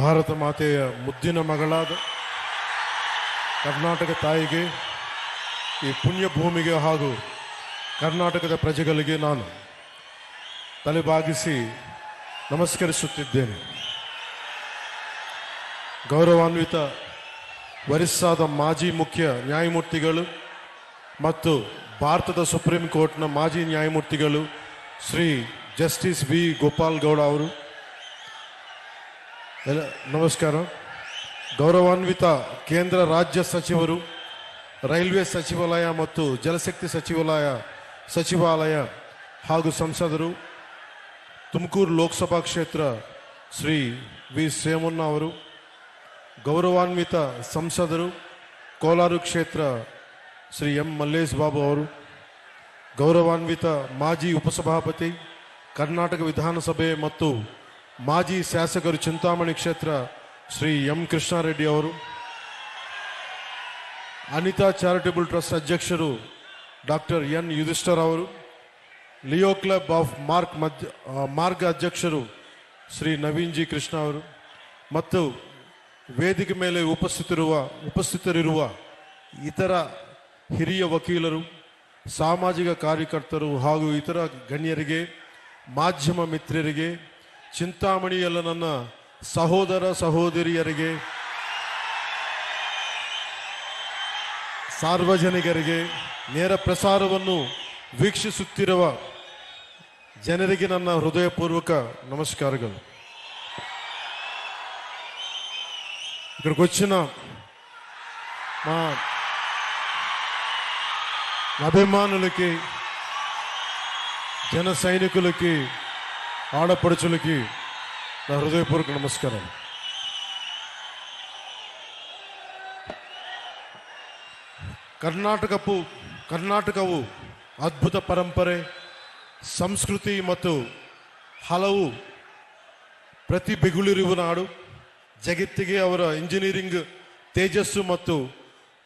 ಭಾರತ ಮಾತೆಯ ಮುದ್ದಿನ ಮಗಳಾದ ಕರ್ನಾಟಕ ತಾಯಿಗೆ, ಈ ಪುಣ್ಯ ಭೂಮಿಗೆ ಹಾಗೂ ಕರ್ನಾಟಕದ ಪ್ರಜೆಗಳಿಗೆ ನಾನು ತಲೆಬಾಗಿಸಿ ನಮಸ್ಕರಿಸುತ್ತಿದ್ದೇನೆ. ಗೌರವಾನ್ವಿತ ವರಿಷ್ಠಾದ ಮಾಜಿ ಮುಖ್ಯ ನ್ಯಾಯಮೂರ್ತಿಗಳು ಮತ್ತು ಭಾರತದ ಸುಪ್ರೀಂ ಕೋರ್ಟ್ನ ಮಾಜಿ ನ್ಯಾಯಮೂರ್ತಿಗಳು ಶ್ರೀ ಜಸ್ಟಿಸ್ ವಿ ಗೋಪಾಲ್ ಗೌಡ ಅವರು, ನಮಸ್ಕಾರ. ಗೌರವಾನ್ವಿತ ಕೇಂದ್ರ ರಾಜ್ಯ ಸಚಿವರು, ರೈಲ್ವೆ ಸಚಿವಾಲಯ ಮತ್ತು ಜಲಶಕ್ತಿ ಸಚಿವಾಲಯ ಹಾಗೂ ಸಂಸದರು, ತುಮಕೂರು ಲೋಕಸಭಾ ಕ್ಷೇತ್ರ ಶ್ರೀ ವಿ ಸೋಮಣ್ಣ ಅವರು, ಗೌರವಾನ್ವಿತ ಸಂಸದರು, ಕೋಲಾರ ಕ್ಷೇತ್ರ ಶ್ರೀ ಎಂ ಮಲ್ಲೇಶ್ ಬಾಬು ಅವರು, ಗೌರವಾನ್ವಿತ ಮಾಜಿ ಉಪಸಭಾಪತಿ ಕರ್ನಾಟಕ ವಿಧಾನಸಭೆ ಮತ್ತು ಮಾಜಿ ಶಾಸಕರು ಚಿಂತಾಮಣಿ ಕ್ಷೇತ್ರ ಶ್ರೀ ಎಂ ಕೃಷ್ಣಾರೆಡ್ಡಿ ಅವರು, ಅನಿತಾ ಚಾರಿಟಬಲ್ ಟ್ರಸ್ಟ್ ಅಧ್ಯಕ್ಷರು ಡಾಕ್ಟರ್ ಎನ್ ಯುಧಿಷ್ಠರ್ ಅವರು, ಲಿಯೋ ಕ್ಲಬ್ ಆಫ್ ಮಾರ್ಗ ಅಧ್ಯಕ್ಷರು ಶ್ರೀ ನವೀನ್ ಜಿ ಕೃಷ್ಣ ಅವರು ಮತ್ತು ವೇದಿಕೆ ಮೇಲೆ ಉಪಸ್ಥಿತರಿರುವ ಇತರ ಹಿರಿಯ ವಕೀಲರು, ಸಾಮಾಜಿಕ ಕಾರ್ಯಕರ್ತರು ಹಾಗೂ ಇತರ ಗಣ್ಯರಿಗೆ, ಮಾಧ್ಯಮ ಮಿತ್ರರಿಗೆ, ಚಿಂತಾಮಣಿಯಲ್ಲ ನನ್ನ ಸಹೋದರ ಸಹೋದರಿಯರಿಗೆ, ಸಾರ್ವಜನಿಕರಿಗೆ, ನೇರ ಪ್ರಸಾರವನ್ನು ವೀಕ್ಷಿಸುತ್ತಿರುವ ಜನರಿಗೆ ನನ್ನ ಹೃದಯಪೂರ್ವಕ నమస్కారాలు. ఇక్కడికి వచ్చిన మా అభిమానులకి, జన సైనికులకి, ఆడపడుచులకి నా హృదయపూర్వక నమస్కారం. ಕರ್ನಾಟಕವು ಅದ್ಭುತ ಪರಂಪರೆ, ಸಂಸ್ಕೃತಿ ಮತ್ತು ಹಲವು ಪ್ರತಿಭೆಗಳಿರುವ ನಾಡು. ಜಗತ್ತಿಗೆ ಅವರ ಇಂಜಿನಿಯರಿಂಗ್ ತೇಜಸ್ಸು ಮತ್ತು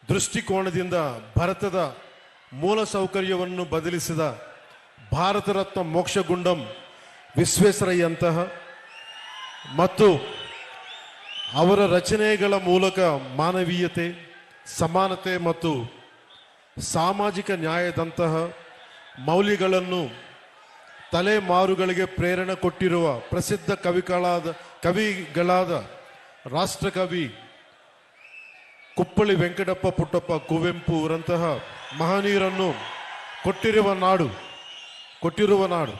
ದೃಷ್ಟಿಕೋನದಿಂದ ಭಾರತದ ಮೂಲ ಸೌಕರ್ಯವನ್ನು ಬದಲಿಸಿದ ಭಾರತ ರತ್ನ ಮೋಕ್ಷಗುಂಡಂ ವಿಶ್ವೇಶ್ವರಯ್ಯಂತಹ ಮತ್ತು ಅವರ ರಚನೆಗಳ ಮೂಲಕ ಮಾನವೀಯತೆ, ಸಮಾನತೆ ಮತ್ತು ಸಾಮಾಜಿಕ ನ್ಯಾಯದಂತಹ ಮೌಲ್ಯಗಳನ್ನು ತಲೆಮಾರುಗಳಿಗೆ ಪ್ರೇರಣೆ ಕೊಟ್ಟಿರುವ ಪ್ರಸಿದ್ಧ ಕವಿಗಳಾದ ರಾಷ್ಟ್ರಕವಿ ಕುಪ್ಪಳಿ ವೆಂಕಟಪ್ಪ ಪುಟ್ಟಪ್ಪ ಕುವೆಂಪು ಅವರಂತಹ ಮಹನೀಯರನ್ನು ಕೊಟ್ಟಿರುವ ನಾಡು.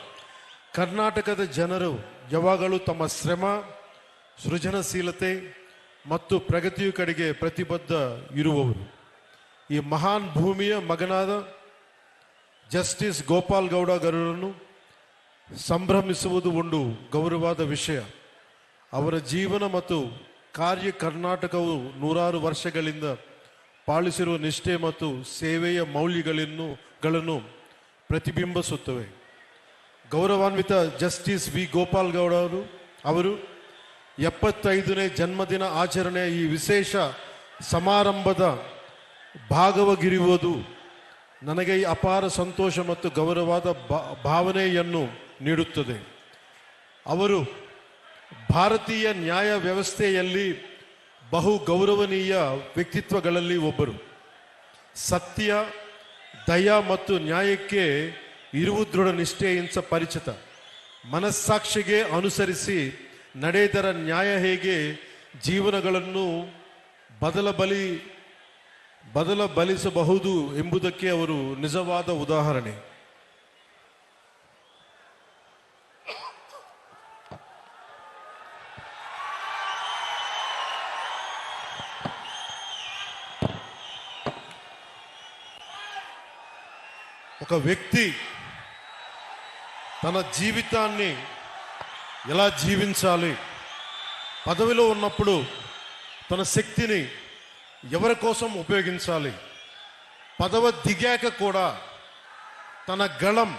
ಕರ್ನಾಟಕದ ಜನರು ಯಾವಾಗಲೂ ತಮ್ಮ ಶ್ರಮ, ಸೃಜನಶೀಲತೆ ಮತ್ತು ಪ್ರಗತಿಯ ಕಡೆಗೆ ಪ್ರತಿಬದ್ಧ ಇರುವವರು. ಈ ಮಹಾನ್ ಭೂಮಿಯ ಮಗನಾದ ಜಸ್ಟಿಸ್ ಗೋಪಾಲ್ ಗೌಡ ಗೌಡರನ್ನು ಸಂಭ್ರಮಿಸುವುದು ಒಂದು ಗೌರವವಾದ ವಿಷಯ. ಅವರ ಜೀವನ ಮತ್ತು ಕಾರ್ಯ ಕರ್ನಾಟಕವು ನೂರಾರು ವರ್ಷಗಳಿಂದ ಪಾಲಿಸಿರುವ ನಿಷ್ಠೆ ಮತ್ತು ಸೇವೆಯ ಮೌಲ್ಯಗಳನ್ನು ಪ್ರತಿಬಿಂಬಿಸುತ್ತವೆ. ಗೌರವಾನ್ವಿತ ಜಸ್ಟಿಸ್ ವಿ ಗೋಪಾಲ್ ಗೌಡ ಅವರು 75ನೇ ಜನ್ಮದಿನ ಆಚರಣೆಯ ಈ ವಿಶೇಷ ಸಮಾರಂಭದ ಭಾಗವಾಗಿರುವುದು ನನಗೆ ಅಪಾರ ಸಂತೋಷ ಮತ್ತು ಗೌರವವಾದ ಭಾವನೆಯನ್ನು ನೀಡುತ್ತದೆ. ಅವರು ಭಾರತೀಯ ನ್ಯಾಯ ವ್ಯವಸ್ಥೆಯಲ್ಲಿ ಬಹು ಗೌರವನೀಯ ವ್ಯಕ್ತಿತ್ವಗಳಲ್ಲಿ ಒಬ್ಬರು. ಸತ್ಯ, ದಯ ಮತ್ತು ನ್ಯಾಯಕ್ಕೆ ಇರುವ ದೃಢ ನಿಷ್ಠೆಯಿಂದ ಪರಿಚಿತ. ಮನಸ್ಸಾಕ್ಷಿಗೆ ಅನುಸರಿಸಿ ನಡೆದರ ನ್ಯಾಯ ಹೇಗೆ ಜೀವನಗಳನ್ನು ಬದಲಬಲಿಸಬಹುದು ಎಂಬುದಕ್ಕೆ ಅವರು ನಿಜವಾದ ಉದಾಹರಣೆ. ఒక వ్యక్తి తన జీవితాన్ని ఎలా జీవించాలి, పదవిలో ఉన్నప్పుడు తన శక్తిని ఎవరి కోసం ఉపయోగించాలి, పదవి దిగాక కూడా తన గళం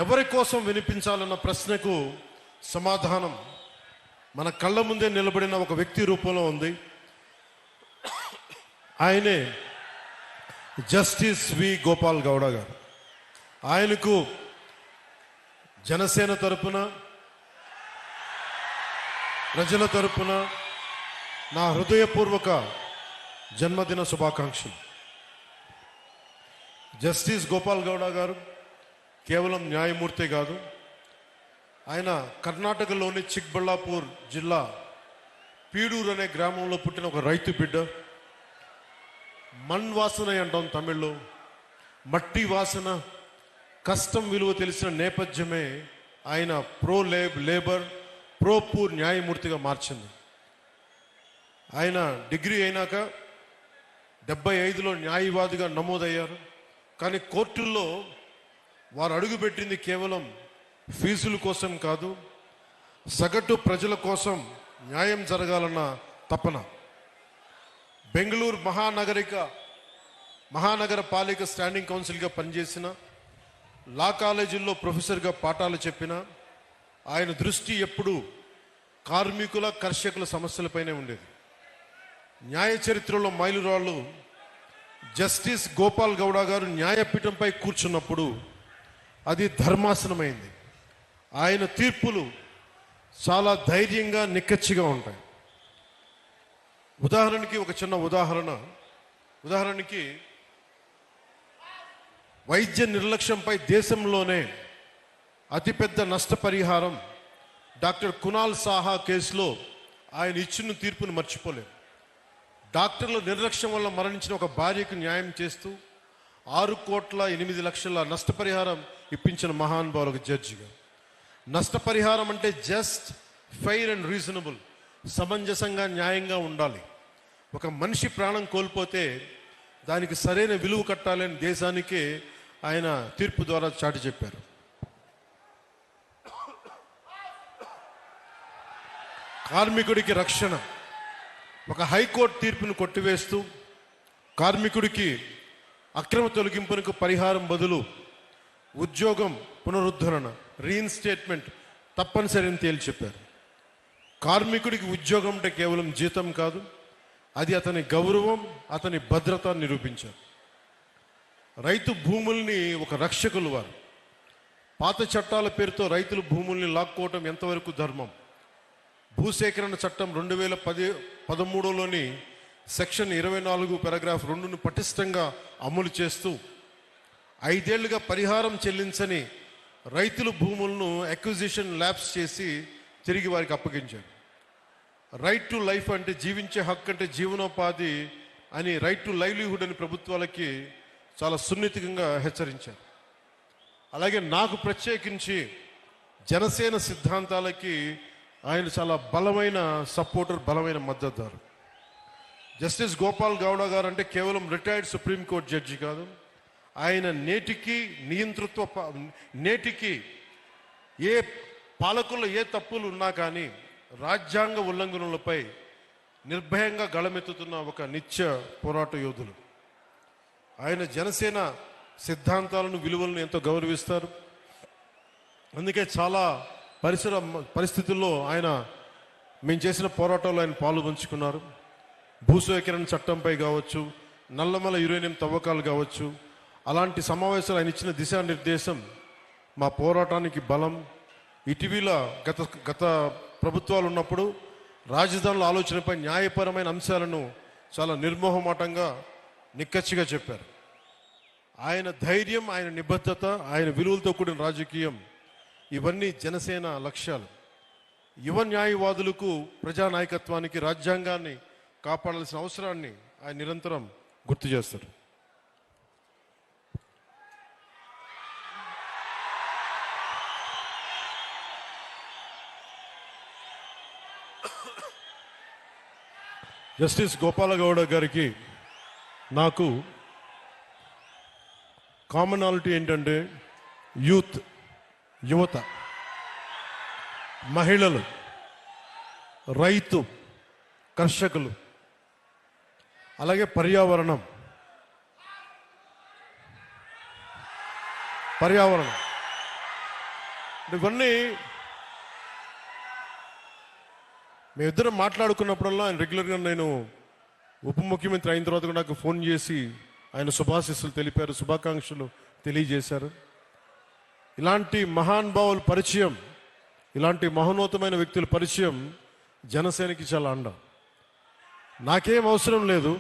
ఎవరి కోసం వినిపించాలన్న ప్రశ్నకు సమాధానం మన కళ్ళ ముందే నిలబడిన ఒక వ్యక్తి రూపంలో ఉంది. ఆయనే జస్టిస్ వి గోపాల్ గౌడ గారు. ఆయనకు జనసేన తరపున, ప్రజల తరపున నా హృదయపూర్వక జన్మదిన శుభాకాంక్షలు. జస్టిస్ గోపాల్ గౌడ గారు కేవలం న్యాయమూర్తే కాదు, ఆయన కర్ణాటకలోని చిక్బళ్ళాపూర్ జిల్లా పీడూరు అనే గ్రామంలో పుట్టిన ఒక రైతు బిడ్డ. మణ్ వాసన అంటాం తమిళ్లో, మట్టి వాసన, కష్టం విలువ తెలిసిన నేపథ్యమే ఆయన లేబర్ ప్రో పూర్ న్యాయమూర్తిగా మార్చింది. ఆయన డిగ్రీ అయినాక 75లో న్యాయవాదిగా నమోదయ్యారు. కానీ కోర్టుల్లో వారు అడుగుపెట్టింది కేవలం ఫీజుల కోసం కాదు, సగటు ప్రజల కోసం న్యాయం జరగాలన్న తపన. బెంగళూరు మహానగర పాలిక స్టాండింగ్ కౌన్సిల్గా పనిచేసిన, లా కాలేజీల్లో ప్రొఫెసర్గా పాఠాలు చెప్పిన ఆయన దృష్టి ఎప్పుడూ కార్మికుల కర్షకుల సమస్యలపైనే ఉండేది. న్యాయ చరిత్రలో మైలురాళ్ళు జస్టిస్ గోపాల్ గౌడ గారు న్యాయపీఠంపై కూర్చున్నప్పుడు అది ధర్మాసనమైంది. ఆయన తీర్పులు చాలా ధైర్యంగా నిక్కచ్చిగా ఉంటాయి. ఉదాహరణకి ఒక చిన్న ఉదాహరణకి వైద్య నిర్లక్ష్యంపై దేశంలోనే అతిపెద్ద నష్టపరిహారం డాక్టర్ కునాల్ సాహా కేసులో ఆయన ఇచ్చిన తీర్పును మర్చిపోలేం. డాక్టర్ల నిర్లక్ష్యం వల్ల మరణించిన ఒక భార్యకు న్యాయం చేస్తూ 6,08,00,000 నష్టపరిహారం ఇప్పించిన మహానుభావులకు జడ్జిగా. నష్టపరిహారం అంటే జస్ట్, ఫెయిర్ అండ్ రీజనబుల్, సమంజసంగా న్యాయంగా ఉండాలి. ఒక మనిషి ప్రాణం కోల్పోతే దానికి సరైన విలువ కట్టాలని దేశానికే ఆయన తీర్పు ద్వారా చాటి చెప్పారు. కార్మికుడికి రక్షణ, ఒక హైకోర్టు తీర్పును కొట్టివేస్తూ కార్మికుడికి అక్రమ తొలగింపునకు పరిహారం బదులు ఉద్యోగం పునరుద్ధరణ, రీఇన్స్టేట్మెంట్ తప్పనిసరి అని తేల్చి చెప్పారు. కార్మికుడికి ఉద్యోగం అంటే కేవలం జీతం కాదు, అది అతని గౌరవం, అతని భద్రత నిరూపించారు. రైతు భూముల్ని ఒక రక్షకులు వారు. పాత చట్టాల పేరుతో రైతుల భూముల్ని లాక్కోవటం ఎంతవరకు ధర్మం? భూసేకరణ చట్టం 2013లోని సెక్షన్ 24 పారాగ్రాఫ్ 2ను పటిష్టంగా అమలు చేస్తూ 5 ఏళ్లుగా పరిహారం చెల్లించని రైతుల భూములను అక్విజిషన్ ల్యాప్స్ చేసి తిరిగి వారికి అప్పగించారు. రైట్ టు లైఫ్ అంటే జీవించే హక్కు అంటే జీవనోపాధి అని, రైట్ టు లైవ్లీహుడ్ అని ప్రభుత్వాలకి చాలా సున్నితంగా హెచ్చరించారు. అలాగే నాకు ప్రత్యేకించి జనసేన సిద్ధాంతాలకి ఆయన చాలా బలమైన సపోర్టర్, బలమైన మద్దతుదారు. జస్టిస్ గోపాల్ గౌడ గారు అంటే కేవలం రిటైర్డ్ సుప్రీంకోర్టు జడ్జి కాదు, ఆయన నేటికి ఏ పాలకుల్లో ఏ తప్పులు ఉన్నా కానీ రాజ్యాంగ ఉల్లంఘనలపై నిర్భయంగా గళమెత్తుతున్న ఒక నిత్య పోరాట యోధులు. ఆయన జనసేన సిద్ధాంతాలను, విలువలను ఎంతో గౌరవిస్తారు. అందుకే చాలా పరిస్థితుల్లో మేము చేసిన పోరాటంలో ఆయన పాలు పంచుకున్నారు. భూసేకరణ చట్టంపై కావచ్చు, నల్లమల యురేనియం తవ్వకాలు కావచ్చు, అలాంటి సమావేశాలు ఆయన ఇచ్చిన దిశానిర్దేశం మా పోరాటానికి బలం. ఇటీవల గత ప్రభుత్వాలు ఉన్నప్పుడు రాజధానుల ఆలోచనపై న్యాయపరమైన అంశాలను చాలా నిర్మోహమాటంగా నిక్కచ్చిగా చెప్పారు. ఆయన ధైర్యం, ఆయన నిబద్ధత, ఆయన విలువలతో కూడిన రాజకీయం, ఇవన్నీ జనసేన లక్ష్యాలు. యువ న్యాయవాదులకు, ప్రజానాయకత్వానికి, రాజ్యాంగాన్ని కాపాడాల్సిన అవసరాన్ని ఆయన నిరంతరం గుర్తు చేస్తారు. జస్టిస్ గోపాలగౌడ గారికి నాకు కామనాలిటీ ఏంటంటే యువత, మహిళలు, రైతు, కర్షకులు, అలాగే పర్యావరణం. ఇవన్నీ మేమిద్దరం మాట్లాడుకున్నప్పుడల్లా ఆయన రెగ్యులర్గా, నేను ఉప ముఖ్యమంత్రి అయిన తర్వాత కూడా నాకు ఫోన్ చేసి ఆయన శుభాశీస్సులు తెలిపారు, శుభాకాంక్షలు తెలియజేశారు. ఇలాంటి మహానుభావుల పరిచయం, ఇలాంటి మహోన్నతమైన వ్యక్తుల పరిచయం జనసేనకి చాలా అండ. నాకేం అవసరం లేదు.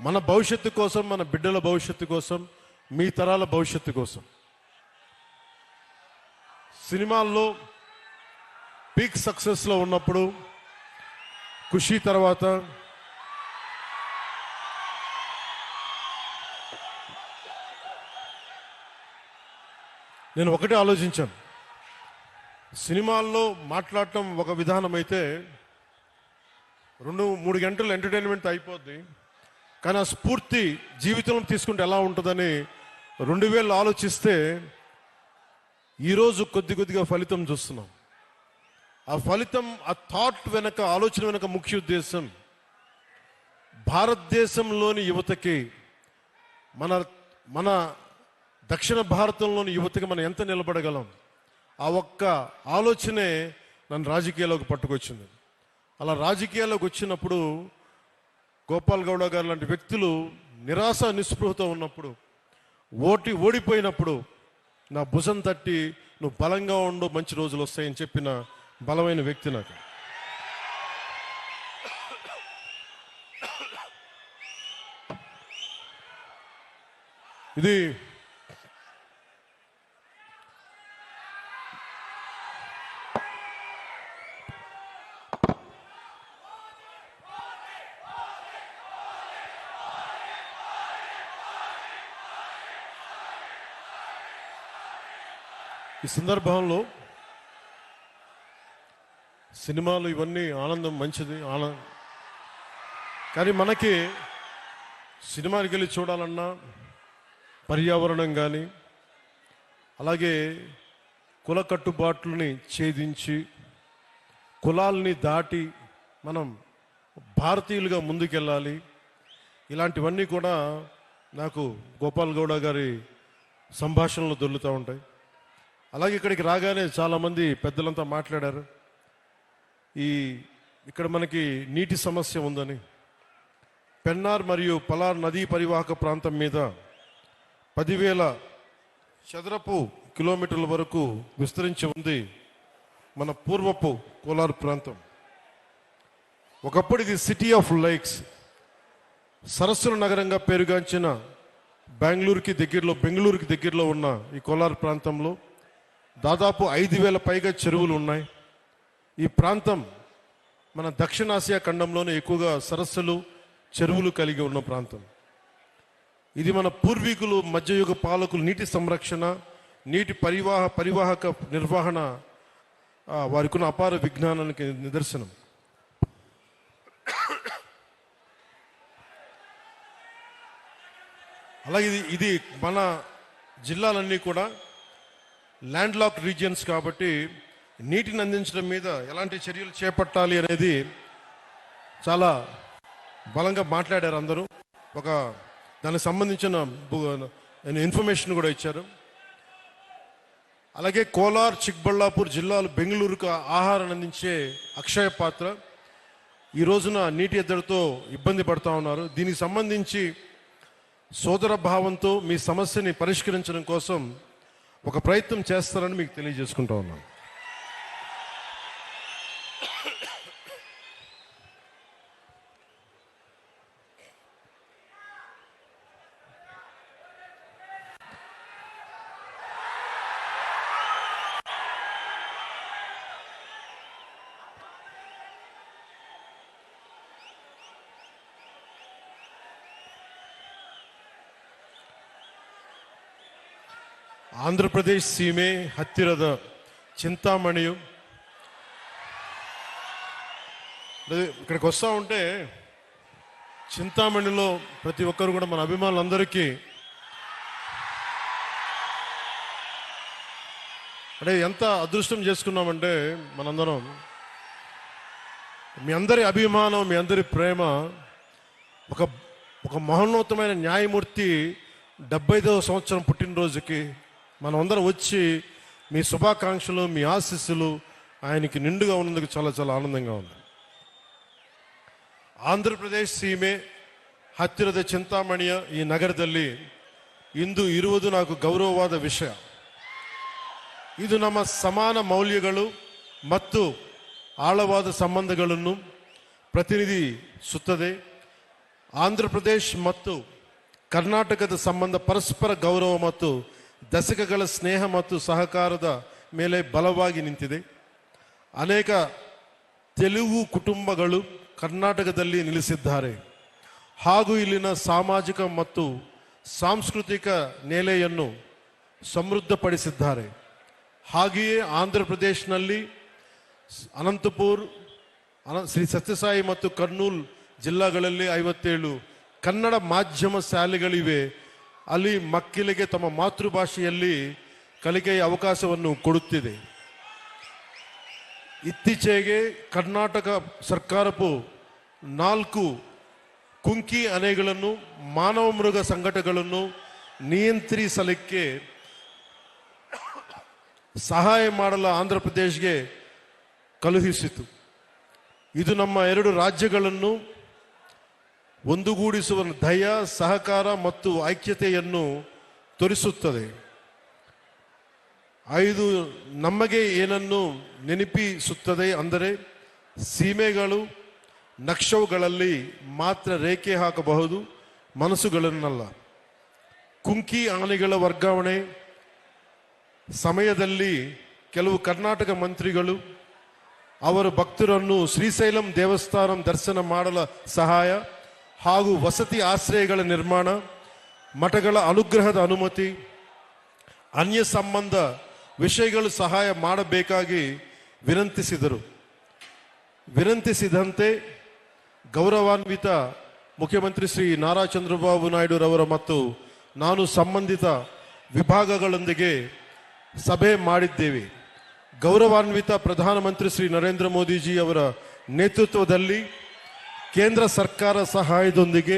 మన భవిష్యత్తు కోసం, మన బిడ్డల భవిష్యత్తు కోసం, మీ తరాల భవిష్యత్తు కోసం. సినిమాల్లో పీక్ సక్సెస్లో ఉన్నప్పుడు, ఖుషీ తర్వాత నేను ఒకటే ఆలోచించాను. సినిమాల్లో మాట్లాడటం ఒక విధానం అయితే 2-3 గంటలు ఎంటర్టైన్మెంట్ అయిపోద్ది. కానీ ఆ స్ఫూర్తి జీవితంలో తీసుకుంటే ఎలా ఉంటుందని 2000 ఆలోచిస్తే ఈరోజు కొద్దిగా ఫలితం చూస్తున్నాం. ఆ ఫలితం, ఆ థాట్ వెనక, ఆలోచన వెనక ముఖ్య ఉద్దేశం భారతదేశంలోని యువతకి, మన దక్షిణ భారతంలోని యువతకి మనం ఎంత నిలబడగలం, ఆ ఒక్క ఆలోచనే నన్ను రాజకీయాల్లోకి పట్టుకొచ్చింది. అలా రాజకీయాల్లోకి వచ్చినప్పుడు గోపాల్ గౌడ గారు లాంటి వ్యక్తులు నిరాశ నిస్పృహతో ఉన్నప్పుడు, ఓడిపోయినప్పుడు నా భుజం తట్టి నువ్వు బలంగా ఉండు, మంచి రోజులు వస్తాయని చెప్పిన బలమైన వ్యక్తి నాకు. ఇది ఈ సందర్భంలో సినిమాలు ఇవన్నీ ఆనందం, మంచిది, కానీ మనకి సినిమాకి వెళ్ళి చూడాలన్నా పర్యావరణం కానీ, అలాగే కుల కట్టుబాట్లని ఛేదించి, కులాల్ని దాటి మనం భారతీయులుగా ముందుకెళ్ళాలి. ఇలాంటివన్నీ కూడా నాకు గోపాల్ గౌడ గారి సంభాషణలు దొర్లుతూ ఉంటాయి. అలాగే ఇక్కడికి రాగానే చాలామంది పెద్దలంతా మాట్లాడారు. ఇక్కడ మనకి నీటి సమస్య ఉందని, పెన్నార్ మరియు పలార్ నదీ పరివాహక ప్రాంతం మీద 10,000 చదరపు కిలోమీటర్ల వరకు విస్తరించి ఉంది మన పూర్వపు కోలార్ ప్రాంతం. ఒకప్పుడు ఇది సిటీ ఆఫ్ లైక్స్, సరస్సుల నగరంగా పేరుగాంచిన బెంగళూరుకి దగ్గరలో ఉన్న ఈ కోలార్ ప్రాంతంలో దాదాపు 5,000 పైగా చెరువులు ఉన్నాయి. ఈ ప్రాంతం మన దక్షిణాసియా ఖండంలోనే ఎక్కువగా సరస్సులు, చెరువులు కలిగి ఉన్న ప్రాంతం. ఇది మన పూర్వీకులు, మధ్యయుగ పాలకులు నీటి సంరక్షణ, నీటి పరివాహక నిర్వహణ వారికి ఉన్న అపార విజ్ఞానానికి నిదర్శనం. అలాగే ఇది మన జిల్లాలన్నీ కూడా ల్యాండ్ లాక్ రీజియన్స్ కాబట్టి నీటిని అందించడం మీద ఎలాంటి చర్యలు చేపట్టాలి అనేది చాలా బలంగా మాట్లాడారు అందరూ. దానికి సంబంధించిన ఇన్ఫర్మేషన్ కూడా ఇచ్చారు. అలాగే కోలార్, చిక్బళ్ళాపూర్ జిల్లాలు బెంగళూరుకు ఆహారాన్ని అందించే అక్షయ పాత్ర ఈ రోజున నీటి ఎద్దడితో ఇబ్బంది పడుతూ ఉన్నారు. దీనికి సంబంధించి సోదర భావంతో మీ సమస్యని పరిష్కరించడం కోసం ఒక ప్రయత్నం చేస్తారని మీకు తెలియజేసుకుంటా ఉన్నాను. ಆಂಧ್ರಪ್ರದೇಶ್ ಸೀಮೆ ಹತ್ತಿರದ చింతామణియు ఇక్కడికి వస్తూ ఉంటే చింతామణిలో ప్రతి ఒక్కరు కూడా మన అభిమానులందరికీ అంటే ఎంత అదృష్టం చేసుకున్నామంటే మనందరం మీ అందరి అభిమానం, మీ అందరి ప్రేమ ఒక మహోన్నతమైన న్యాయమూర్తి 75వ సంవత్సరం పుట్టినరోజుకి మనం అందరం వచ్చి మీ శుభాకాంక్షలు, మీ ఆశీస్సులు ఆయనకి నిండుగా ఉన్నందుకు చాలా చాలా ఆనందంగా ఉంది. ಆಂಧ್ರಪ್ರದೇಶ್ ಸೀಮೆ ಹತ್ತಿರದ చింతామಣಿಯ ಈ ನಗರದಲ್ಲಿ ಇಂದು ಇರುವುದು నాకు ಗೌರವವಾದ ವಿಷಯ. ಇದು ನಮ್ಮ ಸಮಾನ ಮೌಲ್ಯಗಳು ಮತ್ತು ಆಳವಾದ ಸಂಬಂಧಗಳನ್ನು ಪ್ರತಿನಿಧಿಸುತ್ತದೆ. ಆಂಧ್ರ ಪ್ರದೇಶ್ ಮತ್ತು ಕರ್ನಾಟಕದ ಸಂಬಂಧ ಪರಸ್ಪರ ಗೌರವ ಮತ್ತು ದಶಕಗಳ ಸ್ನೇಹ ಮತ್ತು ಸಹಕಾರದ ಮೇಲೆ ಬಲವಾಗಿ ನಿಂತಿದೆ. ಅನೇಕ ತೆಲುಗು ಕುಟುಂಬಗಳು ಕರ್ನಾಟಕದಲ್ಲಿ ನೆಲೆಸಿದ್ದಾರೆ ಹಾಗೂ ಇಲ್ಲಿನ ಸಾಮಾಜಿಕ ಮತ್ತು ಸಾಂಸ್ಕೃತಿಕ ನೆಲೆಯನ್ನು ಸಮೃದ್ಧಪಡಿಸಿದ್ದಾರೆ. ಹಾಗೆಯೇ ಆಂಧ್ರ ಪ್ರದೇಶನಲ್ಲಿ ಅನಂತಪುರ್, ಶ್ರೀ ಸತ್ಯಸಾಯಿ ಮತ್ತು ಕರ್ನೂಲ್ ಜಿಲ್ಲಾಗಳಲ್ಲಿ 57 ಕನ್ನಡ ಮಾಧ್ಯಮ ಶಾಲೆಗಳಿವೆ. ಅಲ್ಲಿ ಮಕ್ಕಳಿಗೆ ತಮ್ಮ ಮಾತೃಭಾಷೆಯಲ್ಲಿ ಕಲಿಕೆಯ ಅವಕಾಶವನ್ನು ಕೊಡುತ್ತಿದೆ. ಇತ್ತೀಚೆಗೆ ಕರ್ನಾಟಕ ಸರ್ಕಾರವು 4 ಕುಂಕಿ ಆನೆಗಳನ್ನು ಮಾನವ ಮೃಗ ಸಂಘಟನೆಗಳನ್ನು ನಿಯಂತ್ರಿಸಲಿಕ್ಕೆ ಸಹಾಯ ಮಾಡಲು ಆಂಧ್ರ ಪ್ರದೇಶಗೆ ಕಳುಹಿಸಿತು. ಇದು ನಮ್ಮ 2 ರಾಜ್ಯಗಳನ್ನು ಒಂದುಗೂಡಿಸುವ ದಯ, ಸಹಕಾರ ಮತ್ತು ಐಕ್ಯತೆಯನ್ನು ತೋರಿಸುತ್ತದೆ. 5 ನಮಗೆ ಏನನ್ನು ನೆನಪಿಸುತ್ತದೆ ಅಂದರೆ ಸೀಮೆಗಳು ನಕ್ಷವುಗಳಲ್ಲಿ ಮಾತ್ರ ರೇಖೆ ಹಾಕಬಹುದು, ಮನಸ್ಸುಗಳನ್ನಲ್ಲ. ಕುಂಕಿ ಆನೆಗಳ ವರ್ಗಾವಣೆ ಸಮಯದಲ್ಲಿ ಕೆಲವು ಕರ್ನಾಟಕ ಮಂತ್ರಿಗಳು ಅವರ ಭಕ್ತರನ್ನು ಶ್ರೀಶೈಲಂ ದೇವಸ್ಥಾನ ದರ್ಶನ ಮಾಡಲು ಸಹಾಯ ಹಾಗೂ ವಸತಿ ಆಶ್ರಯಗಳ ನಿರ್ಮಾಣ, ಮಠಗಳ ಅನುಗ್ರಹದ ಅನುಮತಿ, ಅನ್ಯ ಸಂಬಂಧ ವಿಷಯಗಳು ಸಹಾಯ ಮಾಡಬೇಕಾಗಿ ವಿನಂತಿಸಿದಂತೆ ಗೌರವಾನ್ವಿತ ಮುಖ್ಯಮಂತ್ರಿ ಶ್ರೀ ನಾರಾ ಚಂದ್ರಬಾಬು ನಾಯ್ಡುರವರ ಮತ್ತು ನಾನು ಸಂಬಂಧಿತ ವಿಭಾಗಗಳೊಂದಿಗೆ ಸಭೆ ಮಾಡಿದ್ದೇವೆ. ಗೌರವಾನ್ವಿತ ಪ್ರಧಾನಮಂತ್ರಿ ಶ್ರೀ ನರೇಂದ್ರ ಮೋದಿಜಿ ಅವರ ನೇತೃತ್ವದಲ್ಲಿ ಕೇಂದ್ರ ಸರ್ಕಾರ ಸಹಾಯದೊಂದಿಗೆ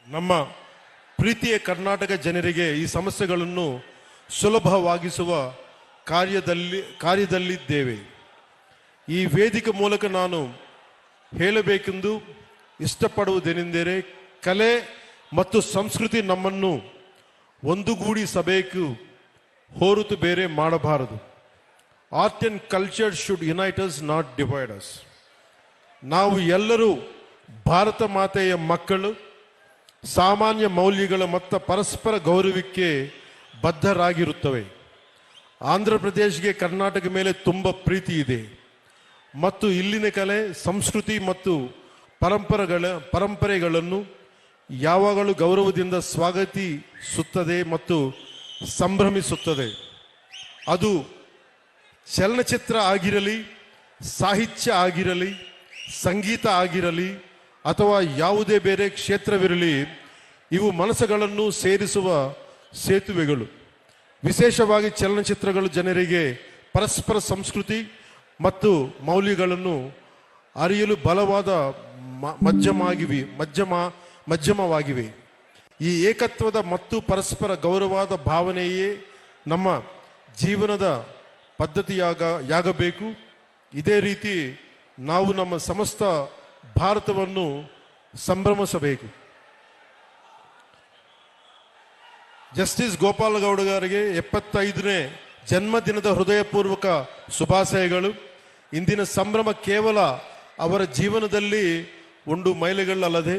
ನಮ್ಮ ಪ್ರೀತಿಯ ಕರ್ನಾಟಕ ಜನರಿಗೆ ಈ ಸಮಸ್ಯೆಗಳನ್ನು ಸುಲಭವಾಗಿಸುವ ಕಾರ್ಯದಲ್ಲಿದ್ದೇವೆ. ಈ ವೇದಿಕೆ ಮೂಲಕ ನಾನು ಹೇಳಬೇಕೆಂದು ಇಷ್ಟಪಡುವುದೇನೆಂದರೆ, ಕಲೆ ಮತ್ತು ಸಂಸ್ಕೃತಿ ನಮ್ಮನ್ನು ಒಂದುಗೂಡಿಸಬೇಕು, ಹೊರತು ಬೇರೆ ಮಾಡಬಾರದು. Art and culture should unite us, not divide us. ನಾವು ಎಲ್ಲರೂ ಭಾರತ ಮಾತೆಯ ಮಕ್ಕಳು, ಸಾಮಾನ್ಯ ಮೌಲ್ಯಗಳ ಮತ್ತು ಪರಸ್ಪರ ಗೌರವಕ್ಕೆ ಬದ್ಧರಾಗಿರುತ್ತವೆ. ಆಂಧ್ರ ಪ್ರದೇಶಕ್ಕೆ ಕರ್ನಾಟಕ ಮೇಲೆ ತುಂಬ ಪ್ರೀತಿ ಇದೆ ಮತ್ತು ಇಲ್ಲಿನ ಕಲೆ, ಸಂಸ್ಕೃತಿ ಮತ್ತು ಪರಂಪರೆಗಳನ್ನು ಯಾವಾಗಲೂ ಗೌರವದಿಂದ ಸ್ವಾಗತಿಸುತ್ತದೆ ಮತ್ತು ಸಂಭ್ರಮಿಸುತ್ತದೆ. ಅದು ಚಲನಚಿತ್ರ ಆಗಿರಲಿ, ಸಾಹಿತ್ಯ ಆಗಿರಲಿ, ಸಂಗೀತ ಆಗಿರಲಿ ಅಥವಾ ಯಾವುದೇ ಬೇರೆ ಕ್ಷೇತ್ರವಿರಲಿ, ಇವು ಮನಸ್ಸುಗಳನ್ನು ಸೇರಿಸುವ ಸೇತುವೆಗಳು. ವಿಶೇಷವಾಗಿ ಚಲನಚಿತ್ರಗಳು ಜನರಿಗೆ ಪರಸ್ಪರ ಸಂಸ್ಕೃತಿ ಮತ್ತು ಮೌಲ್ಯಗಳನ್ನು ಅರಿಯಲು ಬಲವಾದ ಮಧ್ಯಮವಾಗಿವೆ. ಈ ಏಕತ್ವದ ಮತ್ತು ಪರಸ್ಪರ ಗೌರವದ ಭಾವನೆಯೇ ನಮ್ಮ ಜೀವನದ ಪದ್ಧತಿಯಾಗಬೇಕು. ಇದೇ ರೀತಿ ನಾವು ನಮ್ಮ ಸಮಸ್ತ ಭಾರತವನ್ನು ಸಂಭ್ರಮಿಸಬೇಕು. ಜಸ್ಟಿಸ್ ಗೋಪಾಲಗೌಡ ಅವರಿಗೆ 75ನೇ ಜನ್ಮದಿನದ ಹೃದಯಪೂರ್ವಕ ಶುಭಾಶಯಗಳು. ಇಂದಿನ ಸಂಭ್ರಮ ಕೇವಲ ಅವರ ಜೀವನದಲ್ಲಿ ಒಂದು ಮೈಲಿಗಲ್ಲದೆ,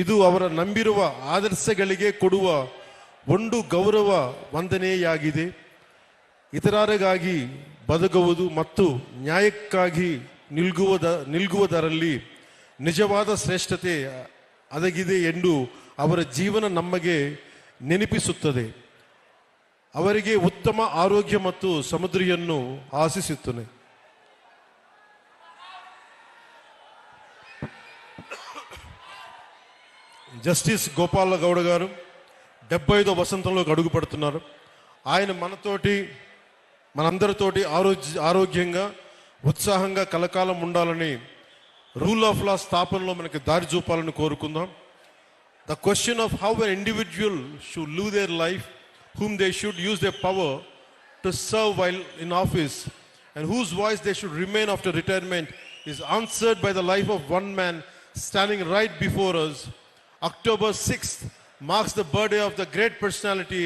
ಇದು ಅವರ ನಂಬಿರುವ ಆದರ್ಶಗಳಿಗೆ ಕೊಡುವ ಒಂದು ಗೌರವ ವಂದನೆಯಾಗಿದೆ. ಇತರರಿಗಾಗಿ ಬದುಕುವುದು ಮತ್ತು ನ್ಯಾಯಕ್ಕಾಗಿ ನಿಲ್ಗುವುದರಲ್ಲಿ ನಿಜವಾದ ಶ್ರೇಷ್ಠತೆ ಅಡಗಿದೆ ಎಂದು ಅವರ ಜೀವನ ನಮಗೆ ನೆನಪಿಸುತ್ತದೆ. ಅವರಿಗೆ ಉತ್ತಮ ಆರೋಗ್ಯ ಮತ್ತು ಸಮೃದ್ಧಿಯನ್ನು ಆಶಿಸುತ್ತೇನೆ. జస్టిస్ గోపాలగౌడ గారు 75వ వసంతంలోకి అడుగు పడుతున్నారు. ఆయన మనందరితోటి ఆరోగ్యంగా ఉత్సాహంగా కలకాలం ఉండాలని, రూల్ ఆఫ్ లా స్థాపనలో మనకి దారి చూపాలని కోరుకుందాం. The question of how an individual should live their life, whom they should use their power to serve while in office and whose voice they should remain after retirement is answered by the life of one man standing right before us. October 6th marks the birthday of the great personality.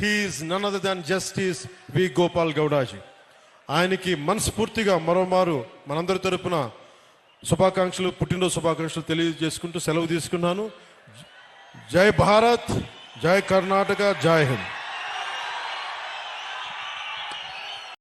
He is none other than Justice V. Gopal Gowda ji. ఆయనకి మనస్ఫూర్తిగా మరోమారు మనందరి తరపున శుభాకాంక్షలు, పుట్టినరోజు శుభాకాంక్షలు తెలియజేసుకుంటూ సెలవు తీసుకున్నాను. జై భారత్, జై కర్ణాటక, జై హింద్.